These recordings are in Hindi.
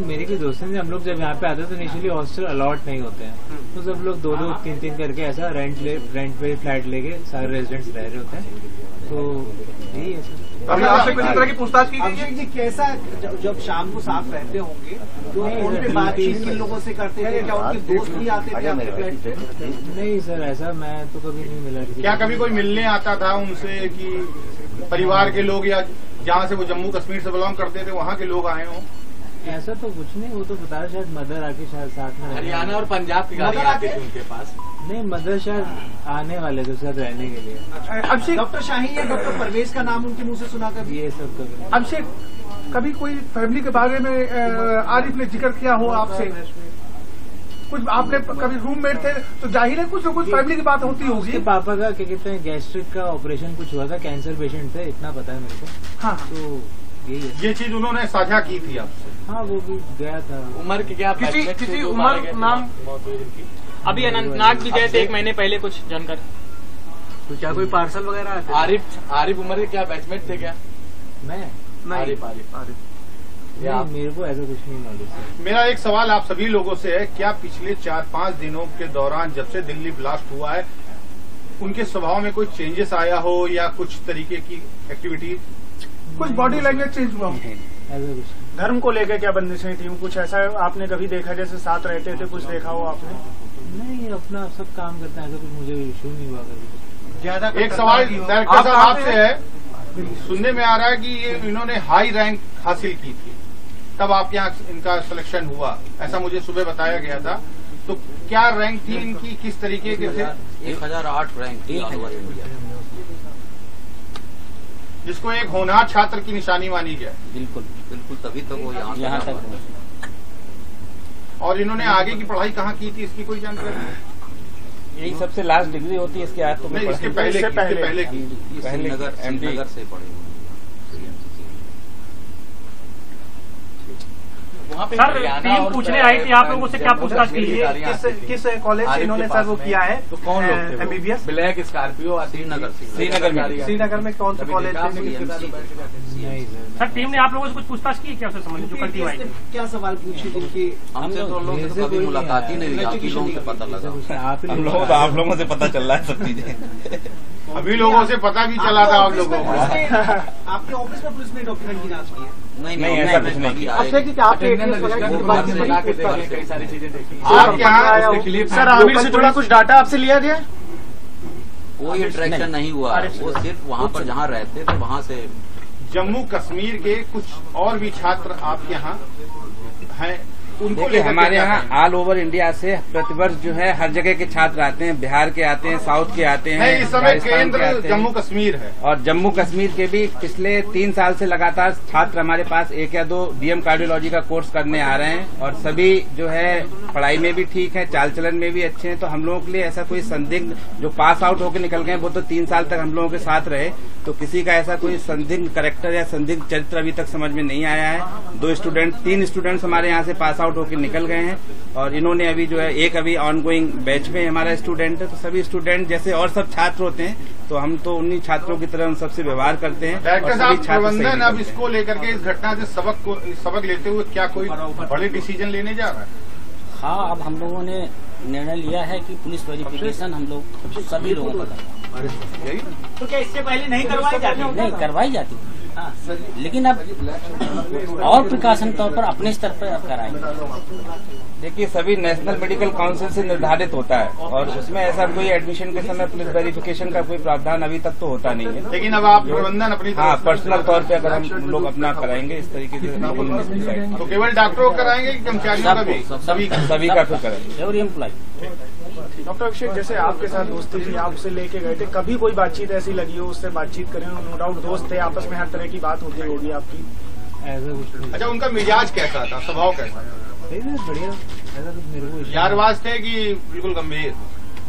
मेरी कोई दोस्त है, हम लोग जब यहाँ पे आते हैं तो इनिशियली हॉस्टल अलॉट नहीं होते हैं, तो सब लोग 2-2, 3-3 करके ऐसा रेंट पे फ्लैट लेके सारे रेजिडेंट्स रह रहे होते हैं। तो यही है सर। अभी आपसे किसी तरह की पूछताछ की गई है? जी कैसा जब शाम को साथ रहते होंगे तो उन पे बातचीत किन लोगों से करते थे? क्या उनके दोस्त भी आते थे आपके फ्लैट पे? नहीं सर, ऐसा मैं तो कभी नहीं मिला। क्या कभी कोई मिलने आता था उनसे कि परिवार के लोग या जहाँ से वो जम्मू कश्मीर से बिलोंग करते थे वहाँ के लोग आए हों? ऐसा तो कुछ नहीं, वो तो बता रहे शायद मदर आके शायद साथ में हरियाणा और पंजाब की गाड़ी आती थी उनके पास। नहीं, मदर शायद आने वाले थे सर रहने के लिए। अभिषेक डॉक्टर शाहीन या डॉक्टर परवेज का नाम उनके मुंह से सुना कर ये सब कभी। अभिषेक, कभी कोई फैमिली के बारे में आरिफ ने जिक्र किया हो आपसे? कुछ आपने कभी रूममेट थे तो जाहिर है कुछ ना कुछ फैमिली की बात होती होगी। उसके पापा का क्या कहते हैं गैस्ट्रिक का ऑपरेशन कुछ हुआ था, कैंसर पेशेंट थे, इतना पता है मेरे को। हाँ, तो यही है। ये चीज उन्होंने साझा की थी आपसे? हाँ, वो भी गया था। उम्र की क्या किसी उम्र नाम? अभी अनंतनाग भी गए थे 1 महीने पहले, कुछ जानकारी? तो क्या कोई पार्सल वगैरह आते? आरिफ उमर के क्या बैचमेट थे क्या? मैं आरिफ नहीं, मेरे को ऐसा कुछ नहीं नॉलेज है। मेरा एक सवाल आप सभी लोगों से है, क्या पिछले 4-5 दिनों के दौरान जब से दिल्ली ब्लास्ट हुआ है उनके स्वभाव में कोई चेंजेस आया हो या कुछ तरीके की एक्टिविटी, कुछ बॉडी लैंग्वेज चेंज हुआ? ऐसा कुछ धर्म को लेकर क्या बंदिशें थी? कुछ ऐसा आपने कभी देखा जैसे साथ रहते थे, कुछ देखा हो आपने? नहीं, अपना सब काम करते हैं, ऐसा कुछ मुझे इशू नहीं हुआ कभी। ज्यादा एक सवाल डायरेक्टर साहब आपसे है, सुनने में आ रहा है कि ये इन्होंने हाई रैंक हासिल की थी तब आप यहाँ इनका सिलेक्शन हुआ, ऐसा मुझे सुबह बताया गया था। तो क्या रैंक थी इनकी, किस तरीके के थे? 1008 रैंक थी ऑल ओवर इंडिया, जिसको एक होनहार छात्र की निशानी मानी जाए। बिल्कुल बिल्कुल, तभी तो वो यहाँ तक। और इन्होंने आगे की पढ़ाई कहाँ की थी, इसकी कोई जानकारी? यही सबसे लास्ट डिग्री होती है, इसके आज तो नहीं, इसके पहले की श्रीनगर से पढ़े। सर टीम पूछने आई थी आप लोगों से, क्या पूछताछ की है? किस कॉलेज से इन्होंने सर वो किया है? तो कौन लोग थे? MBBS ब्लैक स्कॉर्पियो श्रीनगर में कौन से कॉलेज से? सर टीम ने आप लोगों से कुछ पूछताछ की है क्या उससे संबंधित, जो करती आई थी? क्या सवाल पूछे जिनकी हमसे तो लोगों से कभी मुलाकात ही नहीं हुई, आप ही लोगों से पता लगा। आप लोगों से पता चल रहा है सब चीजें। अभी लोगों से पता भी चला था आप लोगों को। आपके ऑफिस में पुलिस ने डॉक्यूमेंट की जांच की है? नहीं, ऐसा कुछ नहीं किया। कई सारी चीजें देखी। आप यहाँ सर आमिर से जुड़ा कुछ डाटा आपसे लिया गया? कोई इंटरेक्शन नहीं हुआ, वो सिर्फ वहाँ पर जहाँ रहते थे वहाँ से। जम्मू कश्मीर के कुछ और भी छात्र आपके यहाँ हैं, उनको देखिए लेकर हमारे यहाँ ऑल ओवर इंडिया से प्रतिवर्ष जो है हर जगह के छात्र आते हैं, बिहार के आते हैं, साउथ के आते हैं, नहीं, इस समय राजस्थान के केंद्र आते हैं। जम्मू कश्मीर है। और जम्मू कश्मीर के भी पिछले 3 साल से लगातार छात्र हमारे पास 1 या 2 DM कार्डियोलॉजी का कोर्स करने आ रहे हैं, और सभी जो है पढ़ाई में भी ठीक है, चाल चलन में भी अच्छे हैं। तो हम लोगों के लिए ऐसा कोई संदिग्ध जो पास आउट होकर निकल गए वो तो 3 साल तक हम लोगों के साथ रहे, तो किसी का ऐसा कोई संदिग्ध कैरेक्टर या संदिग्ध चरित्र अभी तक समझ में नहीं आया है। 3 स्टूडेंट्स हमारे यहाँ से पास आउट होकर निकल गए हैं, और इन्होंने अभी जो है एक अभी ऑनगोइंग बैच में हमारा स्टूडेंट है। तो सभी स्टूडेंट जैसे और सब छात्र होते हैं, तो हम तो उन्हीं छात्रों की तरह उन सबसे व्यवहार करते हैं। डायरेक्टर और साहब, सभी छात्र सही प्रबंधन अब निकलते हैं। इसको लेकर के इस घटना से सबक लेते हुए क्या कोई बड़े डिसीजन लेने जा रहा है? हाँ, अब हम लोगों ने निर्णय लिया है कि पुलिस वेरिफिकेशन हम लोग सभी लोगों को यही तो क्या इससे पहले नहीं करवाई जाती? नहीं करवाई जाती, लेकिन अब और प्रिकॉशन तौर पर अपने स्तर पर अब कराएंगे। देखिए सभी नेशनल मेडिकल काउंसिल से निर्धारित होता है, और उसमें ऐसा कोई एडमिशन के समय पुलिस वेरिफिकेशन का कोई प्रावधान अभी तक तो होता नहीं है। लेकिन अब आप प्रबंधन अपनी हाँ, पर्सनल तौर पे अगर हम लोग अपना कराएंगे इस तरीके से, तो केवल डॉक्टरों को कराएंगे कि कर्मचारियों का भी? सभी का फिर करेंगे। Every employ. डॉक्टर अभिषेक, जैसे आपके साथ दोस्ती थी, आप उसे लेके गए थे, कभी कोई बातचीत ऐसी लगी हो, उससे बातचीत करें? नो डाउट दोस्त थे, आपस में हर तरह की बात होती होगी आपकी। ऐसा कुछ नहीं। अच्छा, उनका मिजाज कैसा था, स्वभाव कैसा था? बढ़िया, ऐसा कुछ मेरे को यारबाज थे कि बिल्कुल गंभीर?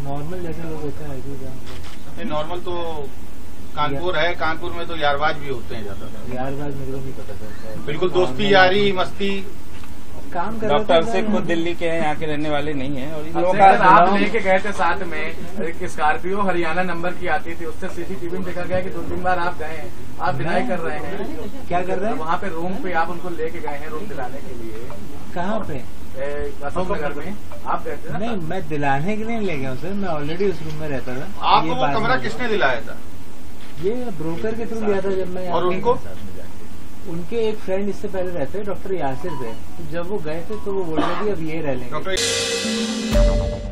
नॉर्मल जैसे लोग होते हैं ऐसे। नॉर्मल तो कानपुर है, कानपुर में तो यारबाज भी होते हैं ज्यादातर। यारबाज मेरे को नहीं पता था। बिल्कुल दोस्ती यारी मस्ती काम कर डॉक्टर अभिषेक खुद दिल्ली के हैं, यहाँ के रहने वाले नहीं हैं। और इन लोगों सर, का आप लेके गए थे साथ में, एक स्कॉर्पियो हरियाणा नंबर की आती थी, उससे CCTV में देखा गया कि 2-3 बार आप गए हैं, आप डिनाई कर रहे हैं। क्या कर रहे हैं? वहाँ पे रूम पे आप उनको लेके गए हैं रूम दिलाने के लिए। कहाँ पे? अशोक नगर में आप गए थे ना? नहीं, मैं दिलाने के लिए ले गया हूँ सर, मैं ऑलरेडी उस रूम में रहता था। आपको वो कमरा किसने दिलाया था? ये ब्रोकर के थ्रू लिया था जब मैं। और उनको? उनके एक फ्रेंड इससे पहले रहते डॉक्टर यासिर थे, तो जब वो गए थे तो वो बोल रहे थे अब ये रह लेंगे। डॉक्टर